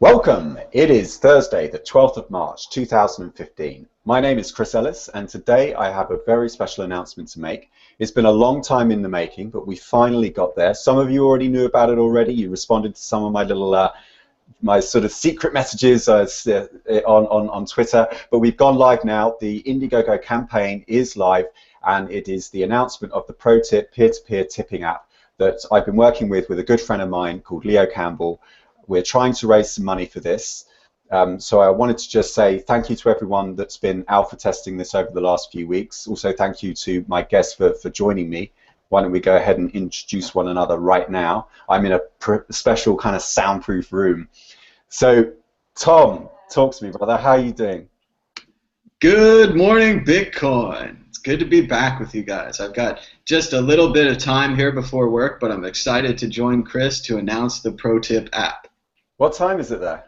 Welcome! It is Thursday, the 12th of March, 2015. My name is Chris Ellis, and today I have a very special announcement to make. It's been a long time in the making, but we finally got there. Some of you already knew about it already. You responded to some of my little my sort of secret messages on Twitter, but we've gone live now. The Indiegogo campaign is live, and it is the announcement of the ProTip peer-to-peer tipping app that I've been working with a good friend of mine called Leo Campbell. We're trying to raise some money for this. So I wanted to just say thank you to everyone that's been alpha testing this over the last few weeks. Also, thank you to my guests for joining me. Why don't we go ahead and introduce one another right now? I'm in a special kind of soundproof room. So, Tom, talk to me, brother. How are you doing? Good morning, Bitcoin. It's good to be back with you guys. I've got just a little bit of time here before work, but I'm excited to join Chris to announce the ProTip app. What time is it there?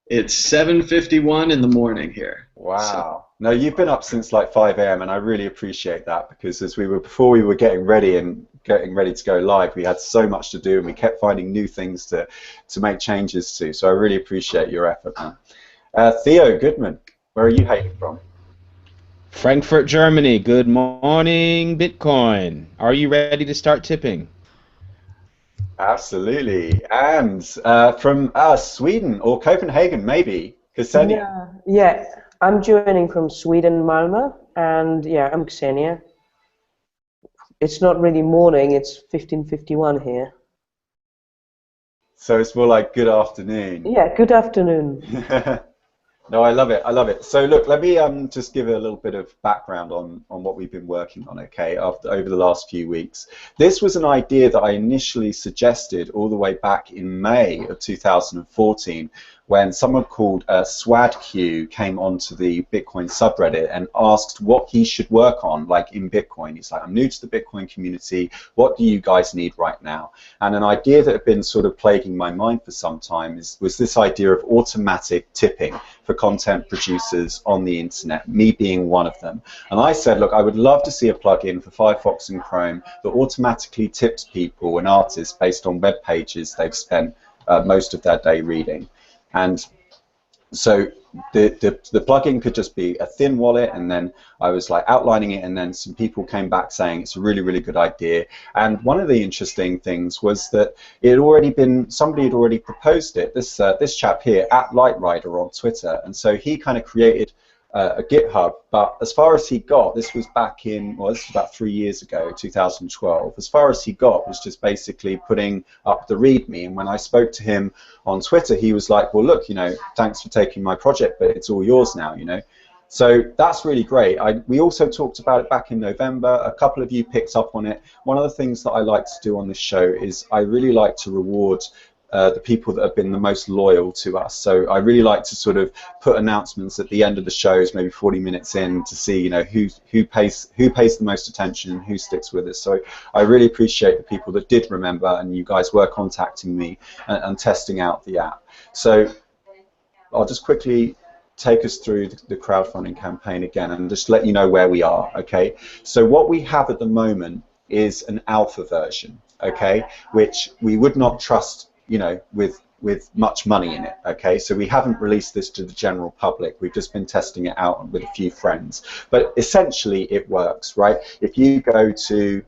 It's 7:51 in the morning here. Wow. No, you've been up since like 5 a.m. and I really appreciate that, because before we were getting ready to go live, we had so much to do and we kept finding new things to make changes to. So I really appreciate your effort, man. Theo Goodman, where are you hailing from? Frankfurt, Germany. Good morning, Bitcoin. Are you ready to start tipping? Absolutely. And from Sweden or Copenhagen, maybe. Ksenia. Yeah, I'm joining from Sweden, Malmö, and yeah, I'm Ksenia. It's not really morning, it's 15:51 here. So it's more like good afternoon. Yeah, good afternoon. No, I love it. I love it. So look, let me just give a little bit of background on what we've been working on, okay, over the last few weeks. This was an idea that I initially suggested all the way back in May of 2014, when someone called SwadQ came onto the Bitcoin subreddit and asked what he should work on, like in Bitcoin. He's like, I'm new to the Bitcoin community. What do you guys need right now? And an idea that had been sort of plaguing my mind for some time was this idea of automatic tipping for content producers on the internet, me being one of them. And I said, look, I would love to see a plugin for Firefox and Chrome that automatically tips people and artists based on web pages they've spent most of their day reading. And so the plugin could just be a thin wallet, and then I was like outlining it, and then some people came back saying it's a really, really good idea. And one of the interesting things was that it had already been, somebody had already proposed it, this chap here, @LightRider on Twitter, and so he kind of created a GitHub, but as far as he got, this was back in, well, this was about 3 years ago, 2012, as far as he got was just basically putting up the README. And when I spoke to him on Twitter, he was like, well, look, you know, thanks for taking my project, but it's all yours now, you know. So that's really great. We also talked about it back in November. A couple of you picked up on it. One of the things that I like to do on this show is I really like to reward the people that have been the most loyal to us. So I really like to sort of put announcements at the end of the shows, maybe 40 minutes in, to see, you know, who pays the most attention and who sticks with us. So I really appreciate the people that did remember, and you guys were contacting me and testing out the app. So I'll just quickly take us through the crowdfunding campaign again and just let you know where we are, okay? So what we have at the moment is an alpha version, okay, which we would not trust, you know, with much money in it, okay? So we haven't released this to the general public. We've just been testing it out with a few friends. But essentially it works, right? If you go to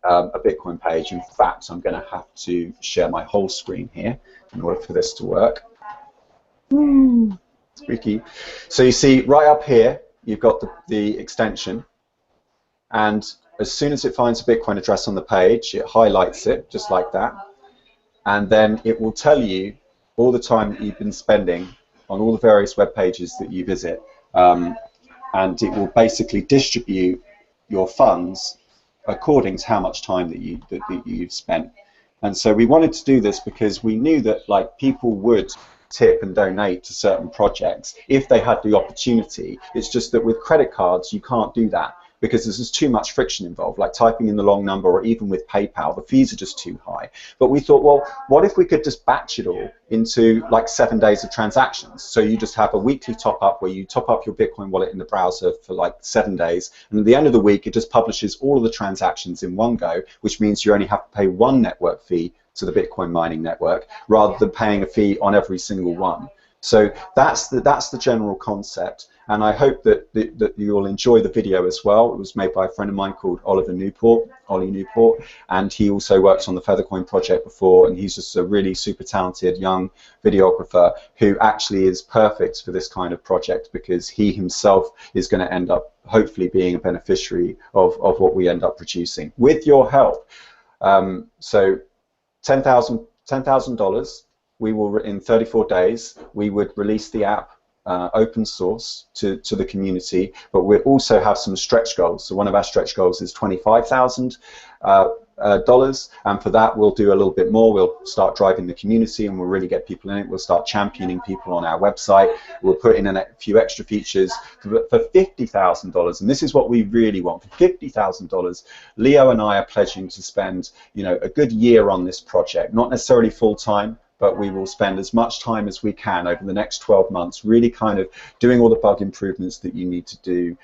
a Bitcoin page, in fact, I'm going to have to share my whole screen here in order for this to work. Spooky. So you see right up here, you've got the extension, and as soon as it finds a Bitcoin address on the page, it highlights it just like that. And then it will tell you all the time that you've been spending on all the various web pages that you visit, and it will basically distribute your funds according to how much time that you've spent. And so we wanted to do this because we knew that like people would tip and donate to certain projects if they had the opportunity. It's just that with credit cards you can't do that. because there's just too much friction involved, like typing in the long number, or even with PayPal, the fees are just too high. But we thought, well, what if we could just batch it all into like 7 days of transactions? So you just have a weekly top up where you top up your Bitcoin wallet in the browser for like 7 days, and at the end of the week it just publishes all of the transactions in one go, which means you only have to pay one network fee to the Bitcoin mining network rather than paying a fee on every single one. So that's the general concept, and I hope that you'll enjoy the video as well. It was made by a friend of mine called Ollie Newport, and he also worked on the Feathercoin project before, and he's just a really super talented young videographer who actually is perfect for this kind of project, because he himself is going to end up hopefully being a beneficiary of what we end up producing with your help. So $10,000, we will, in 34 days, we would release the app open source to the community, but we also have some stretch goals. So one of our stretch goals is $25,000, and for that we'll do a little bit more. We'll start driving the community, and we'll really get people in it. We'll start championing people on our website. We'll put in a few extra features. For $50,000, and this is what we really want, for $50,000, Leo and I are pledging to spend, you know, a good year on this project, not necessarily full time, but we will spend as much time as we can over the next 12 months really kind of doing all the bug improvements that you need to do,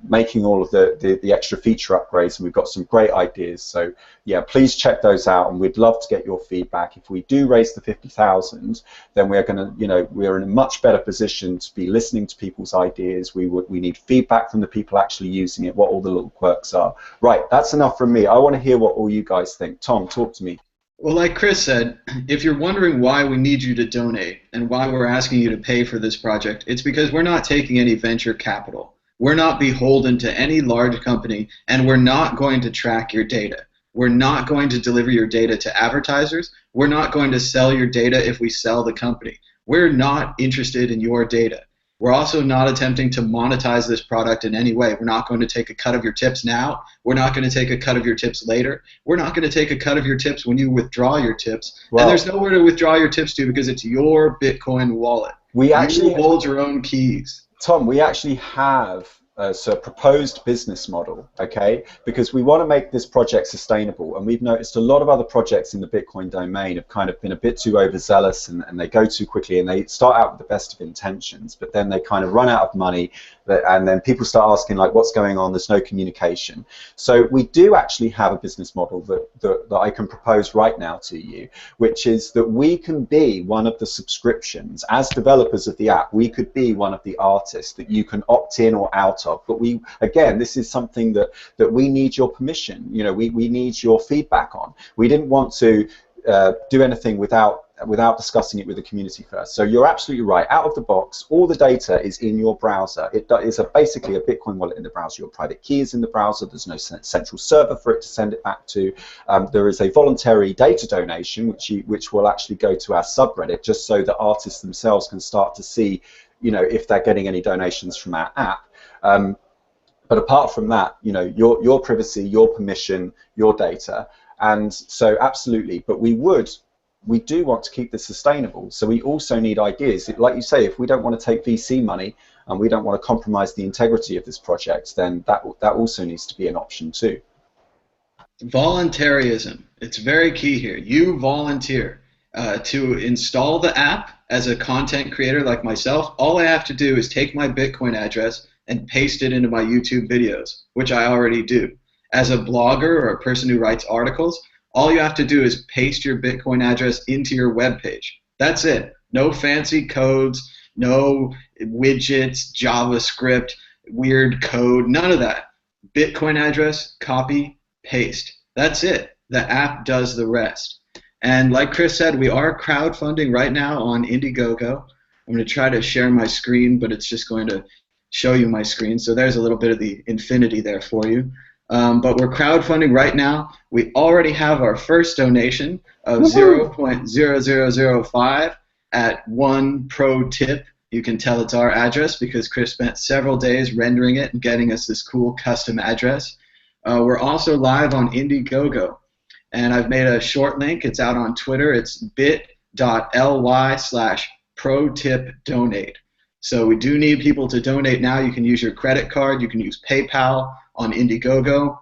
making all of the extra feature upgrades, and we've got some great ideas. So yeah, please check those out, and we'd love to get your feedback. If we do raise the 50,000, then we're going to, you know, we're in a much better position to be listening to people's ideas. We need feedback from the people actually using it, what all the little quirks are. Right, that's enough from me. I want to hear what all you guys think. Tom, talk to me. Well, like Chris said, if you're wondering why we need you to donate and why we're asking you to pay for this project, it's because we're not taking any venture capital. We're not beholden to any large company, and we're not going to track your data. We're not going to deliver your data to advertisers. We're not going to sell your data if we sell the company. We're not interested in your data. We're also not attempting to monetize this product in any way. We're not going to take a cut of your tips now. We're not going to take a cut of your tips later. We're not going to take a cut of your tips when you withdraw your tips. Wow. And there's nowhere to withdraw your tips to, because it's your Bitcoin wallet. You hold your own keys. Tom, we actually have a proposed business model, okay? Because we want to make this project sustainable, and we've noticed a lot of other projects in the Bitcoin domain have kind of been a bit too overzealous, and they go too quickly, and they start out with the best of intentions, but then they kind of run out of money, and then people start asking, like, what's going on? There's no communication. So we do actually have a business model that I can propose right now to you, which is that we can be one of the subscriptions. As developers of the app, we could be one of the artists that you can opt in or out of. But we, again, this is something that we need your permission. You know, we need your feedback on. We didn't want to do anything without discussing it with the community first. So you're absolutely right. Out of the box, all the data is in your browser. It is basically a Bitcoin wallet in the browser. Your private key is in the browser. There's no central server for it to send it back to. There is a voluntary data donation, which will actually go to our subreddit, just so the artists themselves can start to see, you know, if they're getting any donations from our app. But apart from that, you know, your privacy, your permission, your data, and so absolutely. But we do want to keep this sustainable. So we also need ideas. Like you say, if we don't want to take VC money and we don't want to compromise the integrity of this project, then that also needs to be an option too. Voluntarism. It's very key here. You volunteer to install the app as a content creator like myself. All I have to do is take my Bitcoin address and paste it into my YouTube videos, which I already do. As a blogger or a person who writes articles, all you have to do is paste your Bitcoin address into your web page. That's it. No fancy codes, no widgets, JavaScript, weird code, none of that. Bitcoin address, copy, paste. That's it. The app does the rest. And like Chris said, we are crowdfunding right now on Indiegogo. I'm going to try to share my screen, but it's just going to show you my screen. So there's a little bit of the infinity there for you. But we're crowdfunding right now. We already have our first donation of 0.0005 at one ProTip. You can tell it's our address because Chris spent several days rendering it and getting us this cool custom address. We're also live on Indiegogo. And I've made a short link. It's out on Twitter. It's bit.ly/ProTipDonate. So we do need people to donate now. You can use your credit card. You can use PayPal on Indiegogo.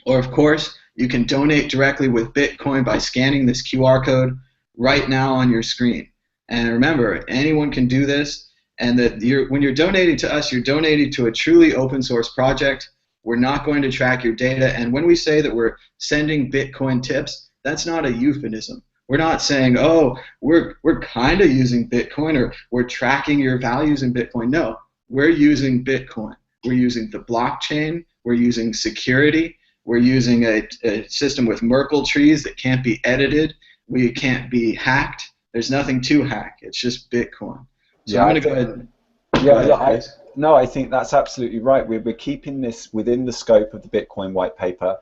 Or, of course, you can donate directly with Bitcoin by scanning this QR code right now on your screen. And remember, anyone can do this. And that when you're donating to us, you're donating to a truly open source project. We're not going to track your data. And when we say that we're sending Bitcoin tips, that's not a euphemism. We're not saying, oh, we're kind of using Bitcoin or we're tracking your values in Bitcoin. No, we're using Bitcoin. We're using the blockchain. We're using security. We're using a system with Merkle trees that can't be edited. We can't be hacked. There's nothing to hack. It's just Bitcoin. So I'm going to go ahead. No, I think that's absolutely right. We're keeping this within the scope of the Bitcoin white paper.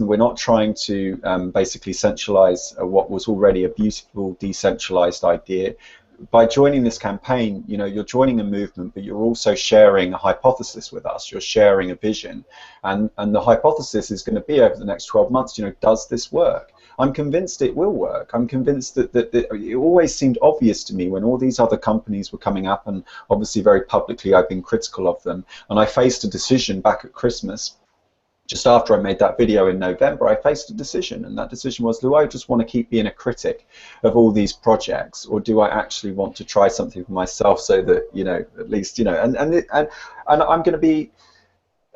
We're not trying to basically centralize what was already a beautiful decentralized idea. By joining this campaign, you're joining a movement, but you're also sharing a hypothesis with us. You're sharing a vision, and the hypothesis is going to be over the next 12 months. Does this work? I'm convinced it will work. I'm convinced that it always seemed obvious to me when all these other companies were coming up, and obviously very publicly I've been critical of them, and I faced a decision back at Christmas. Just after I made that video in November, I faced a decision, and that decision was, do I just want to keep being a critic of all these projects, or do I actually want to try something for myself so that, at least, and I'm going to be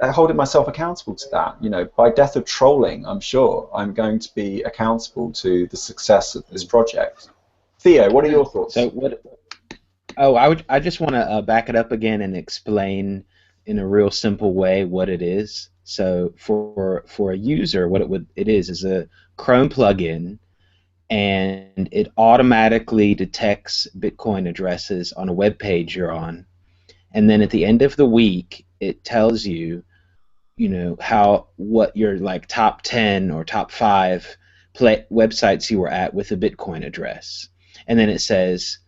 holding myself accountable to that. By death of trolling, I'm sure I'm going to be accountable to the success of this project. Theo, what are your thoughts? So what? Oh, I just want to back it up again and explain in a real simple way what it is. So for a user, what it is a Chrome plugin, and it automatically detects Bitcoin addresses on a web page you're on, and then at the end of the week, it tells you, what your top 10 or top 5 websites you were at with a Bitcoin address, and then it says,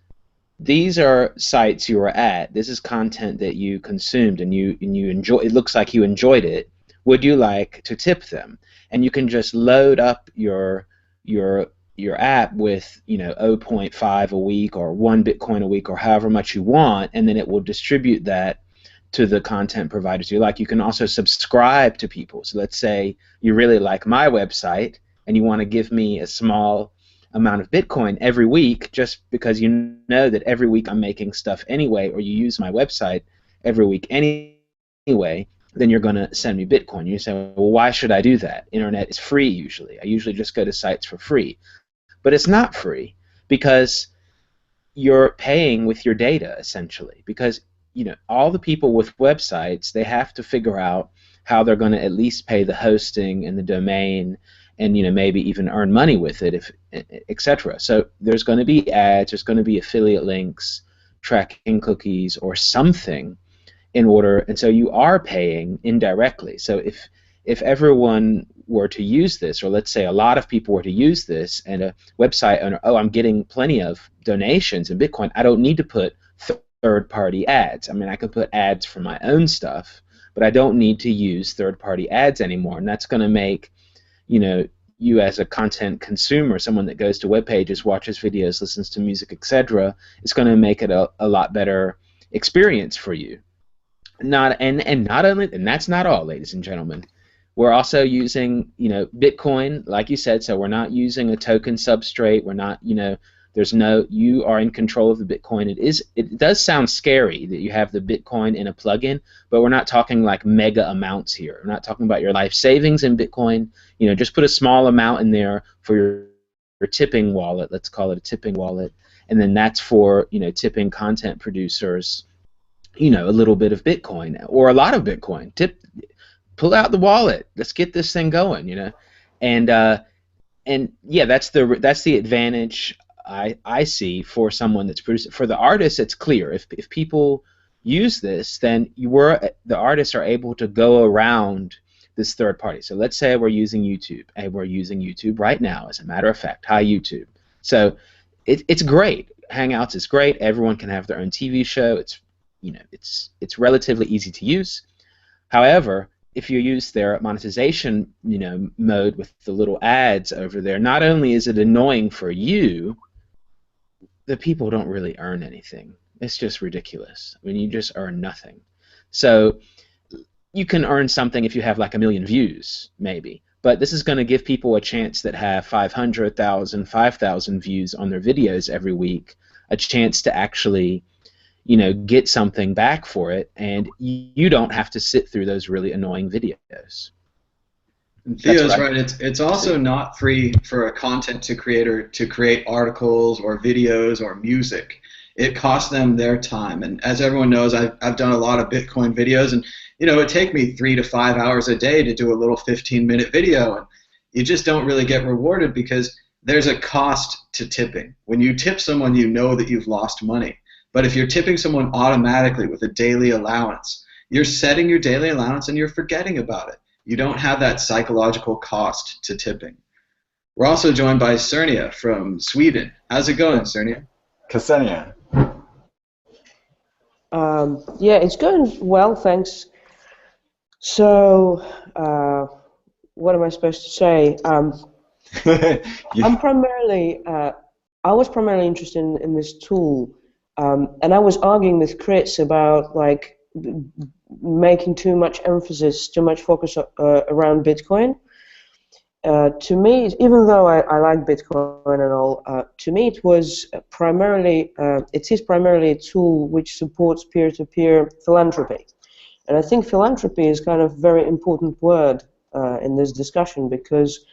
these are sites you were at. This is content that you consumed and you enjoy. It looks like you enjoyed it. Would you like to tip them? And you can just load up your app with 0.5 a week or 1 Bitcoin a week or however much you want, and then it will distribute that to the content providers you like. You can also subscribe to people. So let's say you really like my website and you want to give me a small amount of Bitcoin every week, just because you know that every week I'm making stuff anyway, or you use my website every week anyway, then you're going to send me Bitcoin. You say, well, why should I do that? Internet is free usually. I usually just go to sites for free. But it's not free, because you're paying with your data, essentially. Because all the people with websites, they have to figure out how they're going to at least pay the hosting and the domain, and maybe even earn money with it, etc. So there's going to be ads, there's going to be affiliate links, tracking cookies, or something in order, and so you are paying indirectly. So if everyone were to use this, or let's say a lot of people were to use this, and a website owner, oh, I'm getting plenty of donations in Bitcoin, I don't need to put third-party ads. I mean, I could put ads for my own stuff, but I don't need to use third-party ads anymore, and that's going to make you as a content consumer, someone that goes to web pages, watches videos, listens to music, etc., it's going to make it a lot better experience for you. Not only, and that's not all, ladies and gentlemen. We're also using Bitcoin, like you said. So we're not using a token substrate. We're not you are in control of the Bitcoin. It does sound scary that you have the Bitcoin in a plugin, but we're not talking like mega amounts here. We're not talking about your life savings in Bitcoin. Just put a small amount in there for your tipping wallet. Let's call it a tipping wallet, and then that's for tipping content producers. A little bit of Bitcoin or a lot of Bitcoin. Pull out the wallet. Let's get this thing going. And yeah, that's the advantage I see for someone that's producing. For the artists, it's clear. If people use this, then the artists are able to go around this third party. So let's say we're using YouTube. And we're using YouTube right now, as a matter of fact. Hi, YouTube. So it's great. Hangouts is great. Everyone can have their own TV show. It's relatively easy to use. However, if you use their monetization mode with the little ads over there, not only is it annoying for you, the people don't really earn anything. It's just ridiculous. I mean, you just earn nothing. So you can earn something if you have like 1 million views, maybe. But this is going to give people a chance that have 500,000, 5,000 views on their videos every week, a chance to actually, get something back for it, and you don't have to sit through those really annoying videos. And Theo's right. It's also not free for a content creator to create articles or videos or music. It costs them their time. And as everyone knows, I've done a lot of Bitcoin videos, and it take me 3 to 5 hours a day to do a little 15-minute video, and you just don't really get rewarded because there's a cost to tipping. When you tip someone, you know that you've lost money. But if you're tipping someone automatically with a daily allowance, you're setting your daily allowance and you're forgetting about it. You don't have that psychological cost to tipping. We're also joined by Cernia from Sweden. How's it going, Cernia? Ksenia. Yeah, it's going well, thanks. So, what am I supposed to say? I was primarily interested in this tool, and I was arguing with Chris about making too much emphasis, too much focus around Bitcoin. To me, even though I like Bitcoin and all, to me it is primarily a tool which supports peer-to-peer philanthropy. And I think philanthropy is kind of a very important word in this discussion because,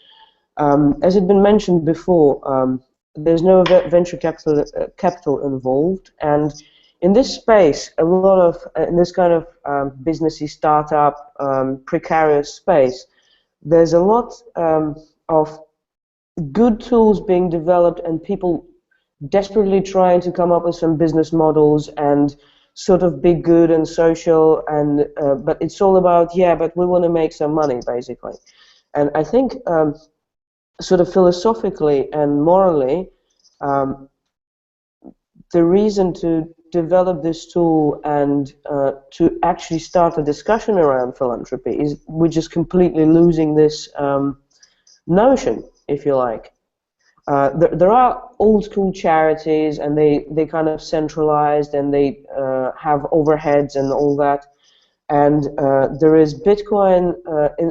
as had been mentioned before, there's no venture capital involved, and in this space, in this kind of businessy startup, precarious space, there's a lot of good tools being developed and people desperately trying to come up with some business models and sort of be good and social, and but it's all about, but we want to make some money, basically. And I think sort of philosophically and morally, the reason to develop this tool and to actually start a discussion around philanthropy is we're just completely losing this notion, if you like. There are old school charities, and they kind of centralized, and they have overheads and all that. And there is Bitcoin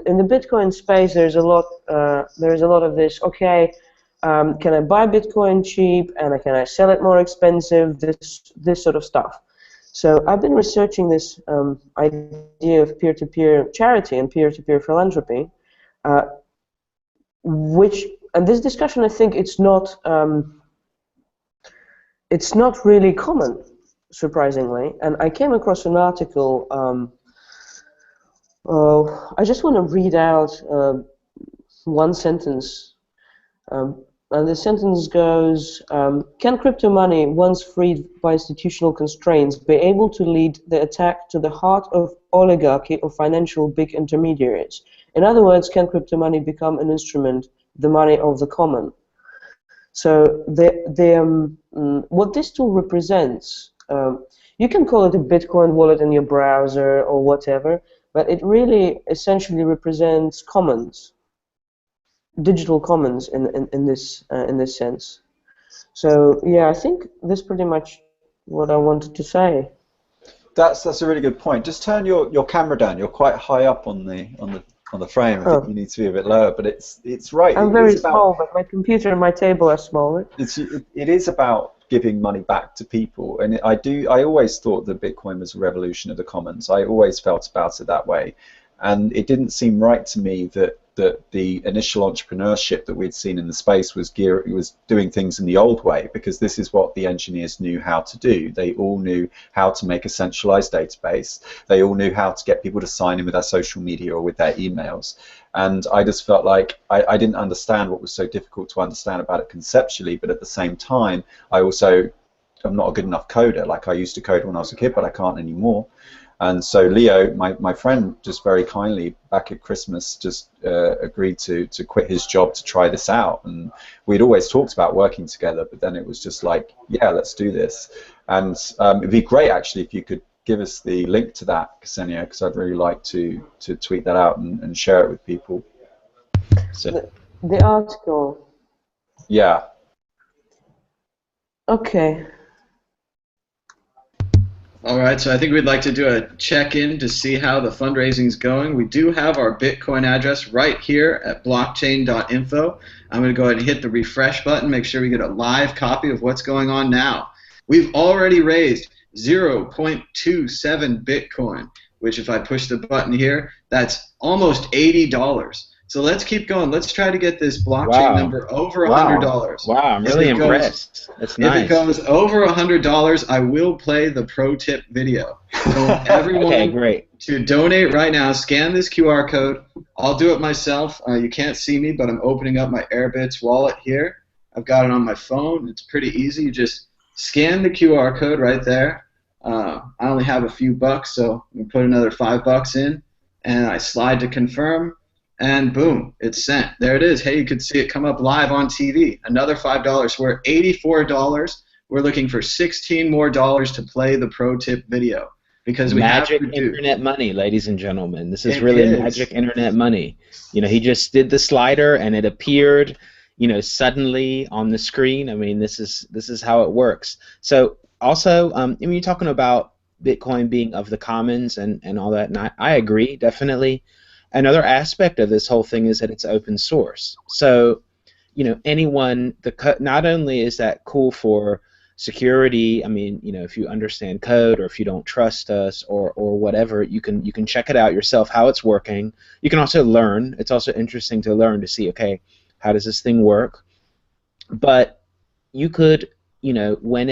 in the Bitcoin space. There's a lot of this. Okay, can I buy Bitcoin cheap, and can I sell it more expensive? This sort of stuff. So I've been researching this idea of peer-to-peer charity and peer-to-peer philanthropy, and this discussion, I think it's not really common, surprisingly. And I came across an article. I just want to read out one sentence. And the sentence goes, can crypto money, once freed by institutional constraints, be able to lead the attack to the heart of oligarchy or financial big intermediaries? In other words, can crypto money become an instrument, the money of the common? So what this tool represents, you can call it a Bitcoin wallet in your browser or whatever, but it really essentially represents commons. Digital commons in this sense. So yeah, I think that's pretty much what I wanted to say. That's a really good point. Just turn your camera down. You're quite high up on the frame. I think you need to be a bit lower, but it's right. I'm very small, but my computer and my table are smaller. It is about giving money back to people, and I always thought that Bitcoin was a revolution of the commons. I always felt about it that way, and it didn't seem right to me that the initial entrepreneurship that we'd seen in the space was doing things in the old way, because this is what the engineers knew how to do. They all knew how to make a centralized database. They all knew how to get people to sign in with their social media or with their emails. And I just felt like I didn't understand what was so difficult to understand about it conceptually, but at the same time, I'm not a good enough coder. Like, I used to code when I was a kid, but I can't anymore. And so Leo, my friend, just very kindly back at Christmas just agreed to quit his job to try this out. And we'd always talked about working together, but then it was just like, yeah, let's do this. And it'd be great, actually, if you could give us the link to that, Ksenia, because I'd really like to tweet that out and share it with people. So, the article. Yeah. Okay. All right, so I think we'd like to do a check-in to see how the fundraising's going. We do have our Bitcoin address right here at blockchain.info. I'm going to go ahead and hit the refresh button, make sure we get a live copy of what's going on now. We've already raised 0.27 Bitcoin, which if I push the button here, that's almost $80. So let's keep going. Let's try to get this blockchain number over $100. Wow, I'm really impressed. That's nice. If it goes over $100, I will play the pro tip video. So everyone okay, great. to donate right now, scan this QR code. I'll do it myself. You can't see me, but I'm opening up my Airbits wallet here. I've got it on my phone. It's pretty easy. You just scan the QR code right there. I only have a few bucks, so I'm going to put another $5 in, and I slide to confirm. And boom, it's sent. There it is. Hey, you could see it come up live on TV. Another $5. We're at $84. We're looking for $16 more to play the pro tip video because we magic have internet money, ladies and gentlemen. This is really magic internet money. You know, he just did the slider and it appeared, you know, suddenly on the screen. I mean, this is how it works. So also, I mean, you're talking about Bitcoin being of the commons and all that, and I agree definitely. Another aspect of this whole thing is that it's open source. So, you know, anyone, not only is that cool for security, I mean, you know, if you understand code or if you don't trust us or whatever, you can check it out yourself how it's working. You can also learn. It's also interesting to learn to see, okay, how does this thing work? But you could, you know, when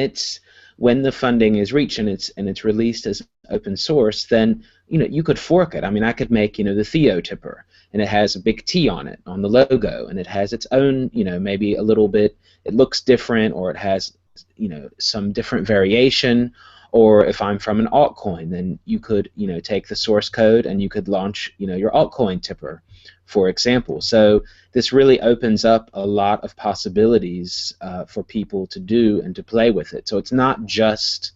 the funding is reached and it's released as open source, then you know you could fork it. I mean, I could make, you know, the Theo tipper, and it has a big T on it on the logo, and it has its own, you know, maybe a little bit, it looks different, or it has, you know, some different variation. Or if I'm from an altcoin, then you could, you know, take the source code and you could launch, you know, your altcoin tipper, for example. So this really opens up a lot of possibilities for people to do and to play with it. So it's not just,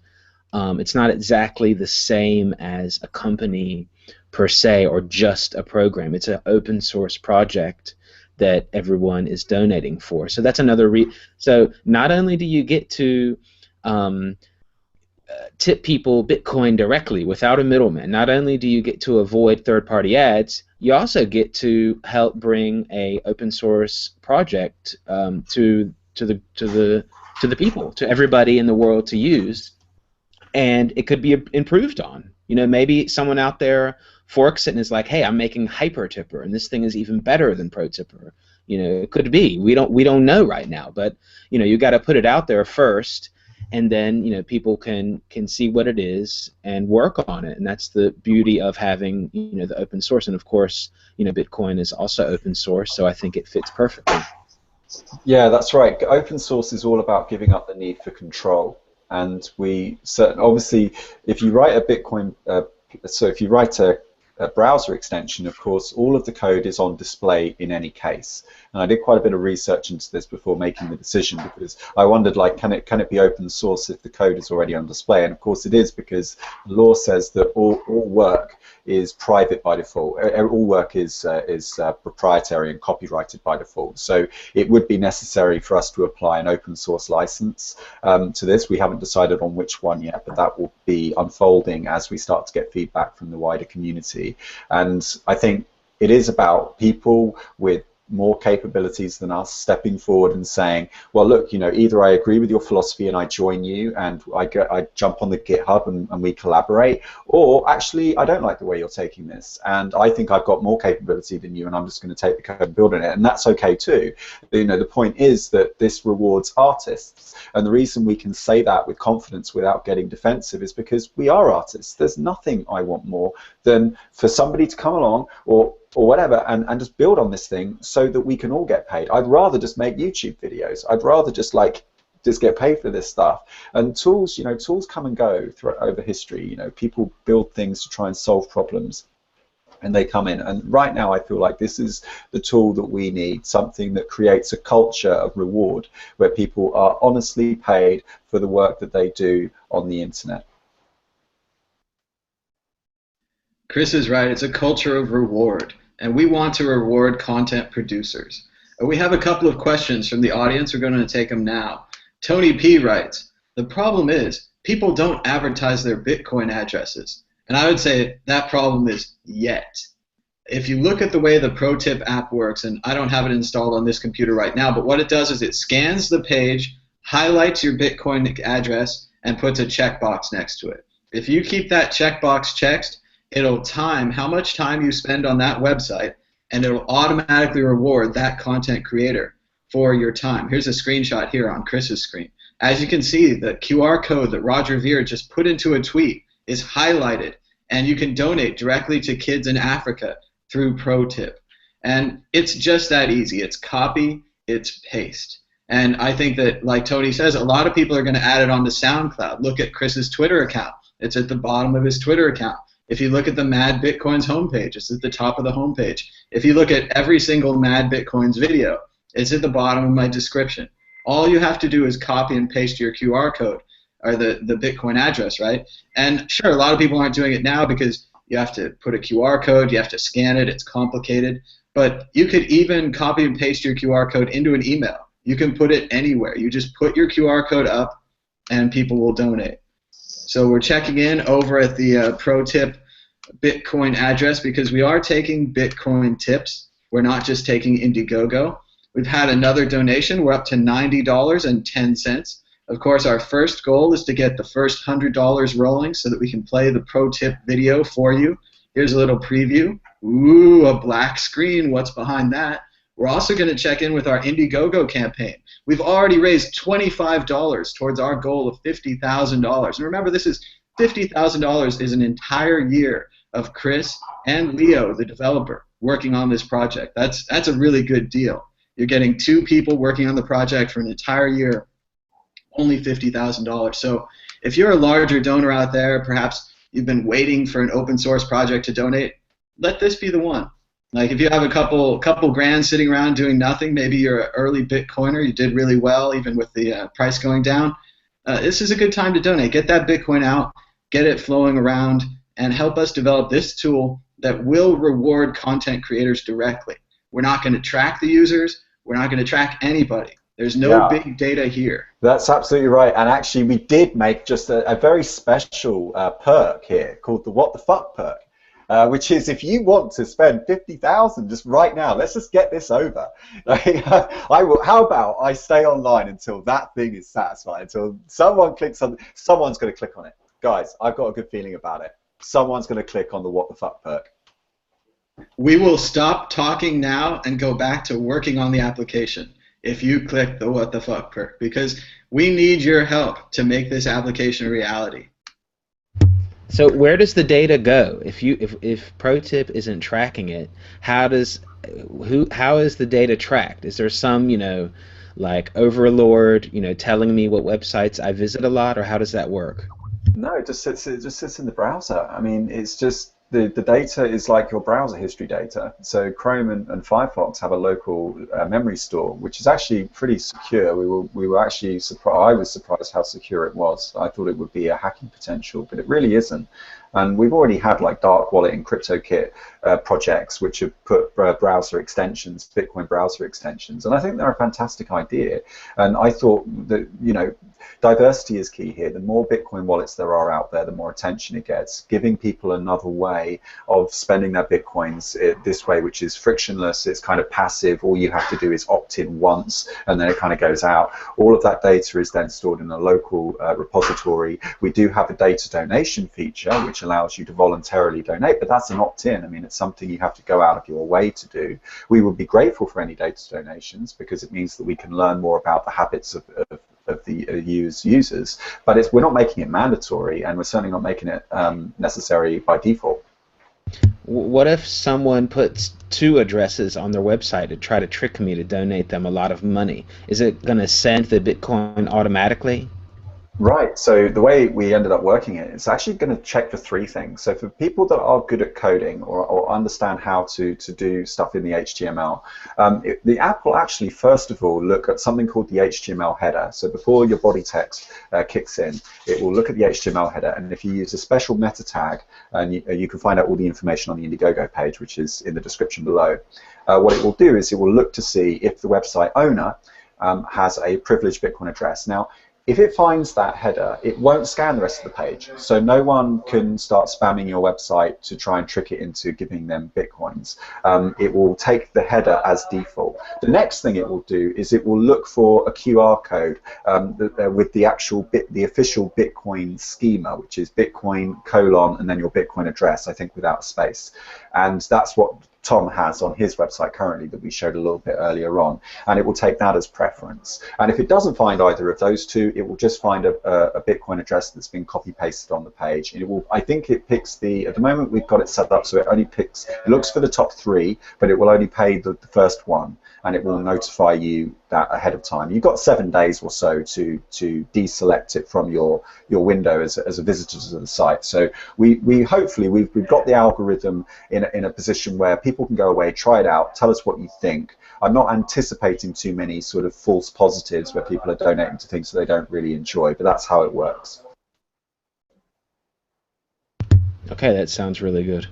it's not exactly the same as a company per se or just a program. It's an open source project that everyone is donating for. So that's another so not only do you get to tip people Bitcoin directly without a middleman, not only do you get to avoid third-party ads, you also get to help bring a open source project to the people, to everybody in the world to use, and it could be improved on. You know, maybe someone out there forks it and is like, hey, I'm making Hyper Tipper, and this thing is even better than Pro Tipper. You know, it could be. We don't know right now, but you know, you got to put it out there first, and then, you know, people can see what it is and work on it, and that's the beauty of having, you know, the open source. And of course, you know, Bitcoin is also open source, so I think it fits perfectly. Yeah, that's right. Open source is all about giving up the need for control, and obviously, if you write a Bitcoin, if you write a browser extension, of course, all of the code is on display in any case. And I did quite a bit of research into this before making the decision, because I wondered, like, can it be open source if the code is already on display? And of course it is, because the law says that all work is private by default. All work is proprietary and copyrighted by default. So it would be necessary for us to apply an open source license to this. We haven't decided on which one yet, but that will be unfolding as we start to get feedback from the wider community. And I think it is about people with more capabilities than us stepping forward and saying, well, look, you know, either I agree with your philosophy and I join you and I jump on the GitHub and we collaborate, or actually I don't like the way you're taking this and I think I've got more capability than you and I'm just going to take the code and build on it, and that's okay too. You know, the point is that this rewards artists, and the reason we can say that with confidence without getting defensive is because we are artists. There's nothing I want more than for somebody to come along or whatever and just build on this thing so that we can all get paid. I'd rather just make YouTube videos. I'd rather just get paid for this stuff. And tools, you know, tools come and go over history. You know, people build things to try and solve problems, and they come in. And right now I feel like this is the tool that we need, something that creates a culture of reward where people are honestly paid for the work that they do on the internet. Chris is right. It's a culture of reward, and we want to reward content producers. We have a couple of questions from the audience. We're going to take them now. Tony P writes, the problem is people don't advertise their Bitcoin addresses. And I would say that problem is yet. If you look at the way the ProTip app works, and I don't have it installed on this computer right now, but what it does is it scans the page, highlights your Bitcoin address, and puts a checkbox next to it. If you keep that checkbox checked, it'll time how much time you spend on that website, and it'll automatically reward that content creator for your time. Here's a screenshot here on Chris's screen. As you can see, the QR code that Roger Ver just put into a tweet is highlighted, and you can donate directly to kids in Africa through ProTip. And it's just that easy. It's copy, it's paste. And I think that, like Tony says, a lot of people are going to add it onto SoundCloud. Look at Chris's Twitter account. It's at the bottom of his Twitter account. If you look at the Mad Bitcoins homepage, it's at the top of the homepage. If you look at every single Mad Bitcoins video, it's at the bottom of my description. All you have to do is copy and paste your QR code, or the Bitcoin address, right? And sure, a lot of people aren't doing it now because you have to put a QR code, you have to scan it, it's complicated. But you could even copy and paste your QR code into an email. You can put it anywhere. You just put your QR code up and people will donate. So we're checking in over at the ProTip Bitcoin address because we are taking Bitcoin tips. We're not just taking Indiegogo. We've had another donation. We're up to $90.10. Of course, our first goal is to get the first $100 rolling so that we can play the ProTip video for you. Here's a little preview. Ooh, a black screen. What's behind that? We're also going to check in with our Indiegogo campaign. We've already raised $25 towards our goal of $50,000. And remember, this is $50,000 is an entire year of Chris and Leo, the developer, working on this project. That's a really good deal. You're getting two people working on the project for an entire year, only $50,000. So if you're a larger donor out there, perhaps you've been waiting for an open source project to donate, let this be the one. Like if you have a couple grand sitting around doing nothing, maybe you're an early Bitcoiner, you did really well even with the price going down, this is a good time to donate. Get that Bitcoin out, get it flowing around, and help us develop this tool that will reward content creators directly. We're not going to track the users. We're not going to track anybody. There's no big data here. That's absolutely right. And actually, we did make just a very special perk here called the What the Fuck perk. Which is if you want to spend $50,000 just right now, let's just get this over. I will. How about I stay online until that thing is satisfied, until someone clicks on. Someone's going to click on it, guys. I've got a good feeling about it. Someone's going to click on the What the Fuck perk. We will stop talking now and go back to working on the application if you click the What the Fuck perk, because we need your help to make this application a reality. So where does the data go? If ProTip isn't tracking it, how is the data tracked? Is there some, like overlord, telling me what websites I visit a lot, or how does that work? No, it just sits in the browser. I mean, it's just the data is like your browser history data. So Chrome and Firefox have a local memory store, which is actually pretty secure. We were actually surprised. I was surprised how secure it was. I thought it would be a hacking potential, but it really isn't. And we've already had like Dark Wallet and CryptoKit projects which have put browser extensions, Bitcoin browser extensions, and I think they're a fantastic idea. And I thought that diversity is key here. The more Bitcoin wallets there are out there, the more attention it gets. Giving people another way of spending their Bitcoins this way, which is frictionless, it's kind of passive. All you have to do is opt in once, and then it kind of goes out. All of that data is then stored in a local repository. We do have a data donation feature, which allows you to voluntarily donate, but that's an opt-in. I mean, it's something you have to go out of your way to do. We would be grateful for any data donations because it means that we can learn more about the habits of the users, but we're not making it mandatory, and we're certainly not making it necessary by default. What if someone puts two addresses on their website to try to trick me to donate them a lot of money? Is it going to send the Bitcoin automatically? Right, so the way we ended up working it, it's actually going to check for three things. So for people that are good at coding or understand how to do stuff in the HTML, the app will actually first of all look at something called the HTML header. So before your body text kicks in, it will look at the HTML header, and if you use a special meta tag, and you can find out all the information on the Indiegogo page, which is in the description below, what it will do is it will look to see if the website owner has a privileged Bitcoin address. Now, if it finds that header, it won't scan the rest of the page. So no one can start spamming your website to try and trick it into giving them Bitcoins. It will take the header as default. The next thing it will do is it will look for a QR code with the actual the official Bitcoin schema, which is Bitcoin : and then your Bitcoin address, I think without space. And that's what Tom has on his website currently that we showed a little bit earlier on, and it will take that as preference. And if it doesn't find either of those two, it will just find a Bitcoin address that's been copy pasted on the page. And it will, I think it picks at the moment we've got it set up so it looks for the top 3, but it will only pay the first one, and it will notify you that ahead of time. You've got 7 days or so to deselect it from your window as a visitor to the site. So we hopefully we've got the algorithm in a position where people can go away, try it out, tell us what you think. I'm not anticipating too many sort of false positives where people are donating to things that they don't really enjoy, but that's how it works. Okay, that sounds really good.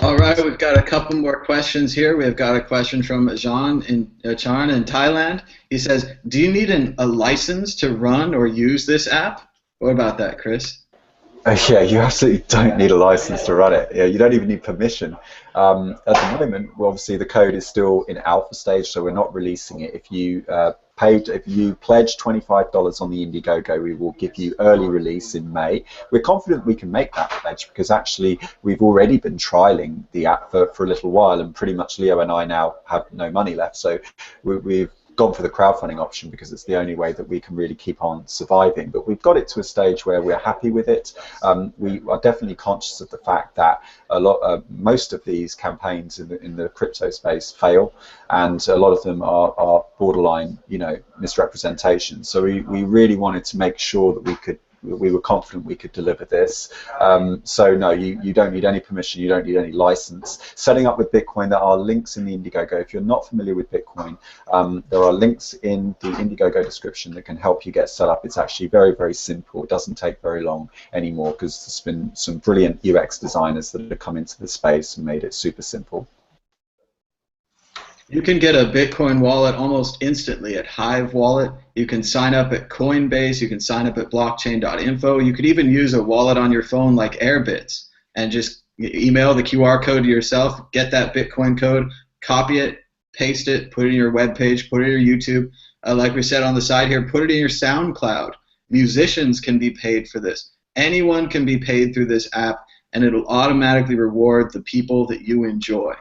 All right, we've got a couple more questions here. We've got a question from Chan in Thailand. He says, do you need a license to run or use this app? What about that, Chris? Yeah, you absolutely don't need a license to run it. Yeah, you don't even need permission. At the moment, well, obviously the code is still in alpha stage, so we're not releasing it. If you pledge $25 on the Indiegogo, we will give you early release in May. We're confident we can make that pledge because actually we've already been trialing the app for a little while, and pretty much Leo and I now have no money left, so we've gone for the crowdfunding option because it's the only way that we can really keep on surviving. But we've got it to a stage where we're happy with it. We are definitely conscious of the fact that most of these campaigns in the crypto space fail, and a lot of them are borderline, misrepresentation. So we really wanted to make sure that we were confident we could deliver this. So no, you don't need any permission, you don't need any license. Setting up with Bitcoin, there are links in the Indiegogo. If you're not familiar with Bitcoin, there are links in the Indiegogo description that can help you get set up. It's actually very, very simple. It doesn't take very long anymore because there's been some brilliant UX designers that have come into the space and made it super simple. You can get a Bitcoin wallet almost instantly at Hive Wallet. You can sign up at Coinbase. You can sign up at blockchain.info. You could even use a wallet on your phone like Airbits and just email the QR code to yourself, get that Bitcoin code, copy it, paste it, put it in your web page, put it in your YouTube. Like we said on the side here, put it in your SoundCloud. Musicians can be paid for this. Anyone can be paid through this app, and it'll automatically reward the people that you enjoy.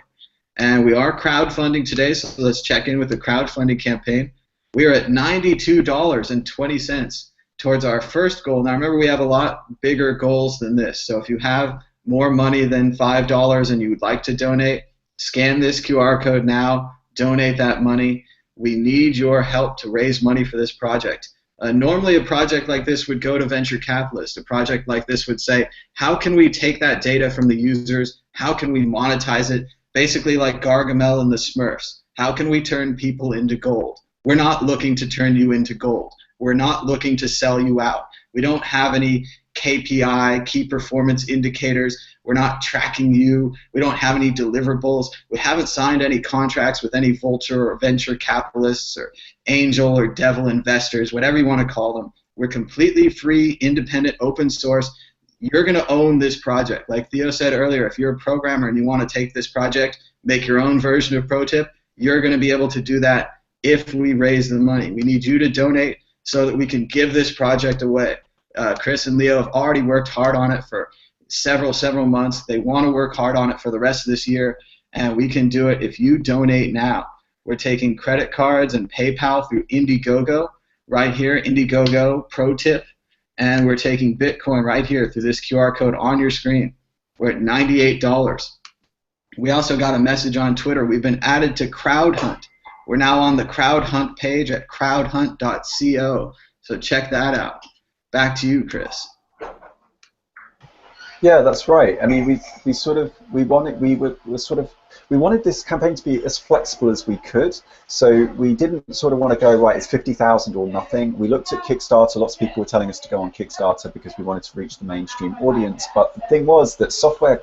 And we are crowdfunding today, so let's check in with the crowdfunding campaign. We are at $92.20 towards our first goal. Now remember, we have a lot bigger goals than this. So if you have more money than $5 and you would like to donate, scan this QR code now, donate that money. We need your help to raise money for this project. Normally a project like this would go to venture capitalists. A project like this would say, how can we take that data from the users? How can we monetize it? Basically like Gargamel and the Smurfs. How can we turn people into gold? We're not looking to turn you into gold. We're not looking to sell you out. We don't have any KPI, key performance indicators. We're not tracking you. We don't have any deliverables. We haven't signed any contracts with any vulture or venture capitalists or angel or devil investors, whatever you want to call them. We're completely free, independent, open source. You're going to own this project. Like Theo said earlier, if you're a programmer and you want to take this project, make your own version of ProTip, you're going to be able to do that if we raise the money. We need you to donate so that we can give this project away. Chris and Leo have already worked hard on it for several months. They want to work hard on it for the rest of this year, and we can do it if you donate now. We're taking credit cards and PayPal through Indiegogo right here, Indiegogo ProTip. And we're taking Bitcoin right here through this QR code on your screen. We're at $98. We also got a message on Twitter. We've been added to CrowdHunt. We're now on the CrowdHunt page at crowdhunt.co. So check that out. Back to you, Chris. Yeah, that's right. I mean, we wanted this campaign to be as flexible as we could. So we didn't sort of want to go, right, it's 50,000 or nothing. We looked at Kickstarter. Lots of people were telling us to go on Kickstarter because we wanted to reach the mainstream audience. But the thing was that software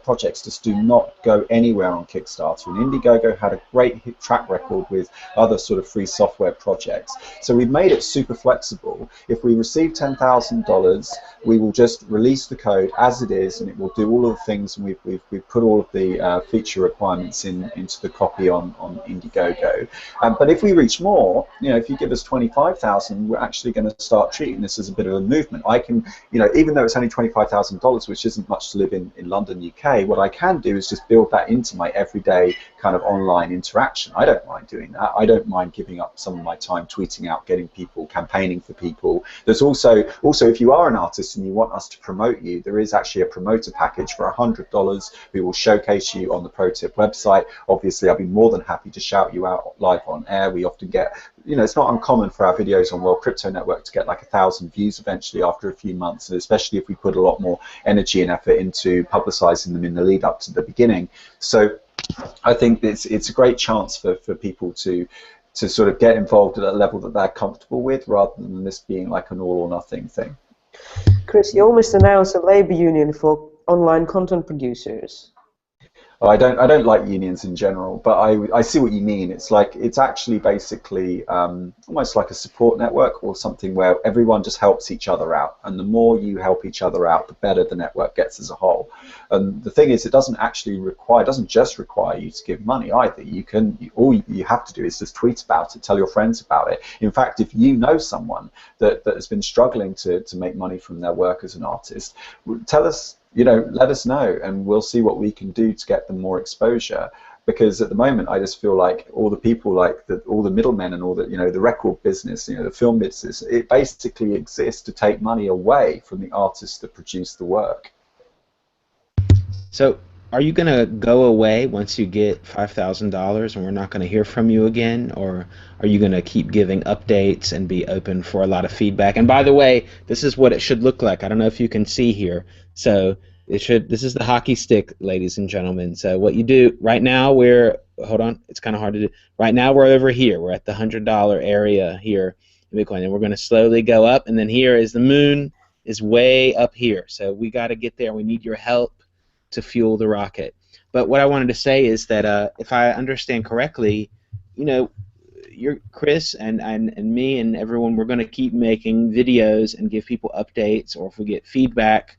projects just do not go anywhere on Kickstarter, and Indiegogo had a great track record with other sort of free software projects. So we've made it super flexible. If we receive $10,000, we will just release the code as it is, and it will do all of the things, and we've put all of the feature requirements into the copy on Indiegogo. But if we reach more, if you give us 25,000, we're actually going to start treating this as a bit of a movement. I can, even though it's only $25,000, which isn't much to live in London, UK, what I can do is just build that into my everyday kind of online interaction. I don't mind doing that. I don't mind giving up some of my time tweeting out, getting people, campaigning for people. There's also if you are an artist and you want us to promote you, there is actually a promoter package for $100. We will showcase you on the ProTip website. Obviously, I'll be more than happy to shout you out live on air. We often get, it's not uncommon for our videos on World Crypto Network to get like 1,000 views eventually after a few months, and especially if we put a lot more energy and effort into publicizing them in the lead up to the beginning. So I think it's a great chance for people to sort of get involved at a level that they're comfortable with, rather than this being like an all or nothing thing. Chris, you almost announced a labor union for online content producers. Oh, I don't like unions in general, but I see what you mean. It's actually basically almost like a support network or something where everyone just helps each other out, and the more you help each other out, the better the network gets as a whole. And the thing is, it doesn't just require you to give money either. All you have to do is just tweet about it, tell your friends about it. In fact, if you know someone that has been struggling to make money from their work as an artist, tell us. Let us know, and we'll see what we can do to get them more exposure. Because at the moment, I just feel like all the people, all the middlemen, and all the record business, the film business, it basically exists to take money away from the artists that produce the work. So, are you going to go away once you get $5,000 and we're not going to hear from you again? Or are you going to keep giving updates and be open for a lot of feedback? And by the way, this is what it should look like. I don't know if you can see here. So this is the hockey stick, ladies and gentlemen. So what you do right now, hold on, it's kind of hard to do. Right now we're over here. We're at the $100 area here in Bitcoin, and we're going to slowly go up. And then here is the moon is way up here. So we got to get there. We need your help to fuel the rocket. But what I wanted to say is that if I understand correctly, you're Chris and me and everyone, we're going to keep making videos and give people updates, or if we get feedback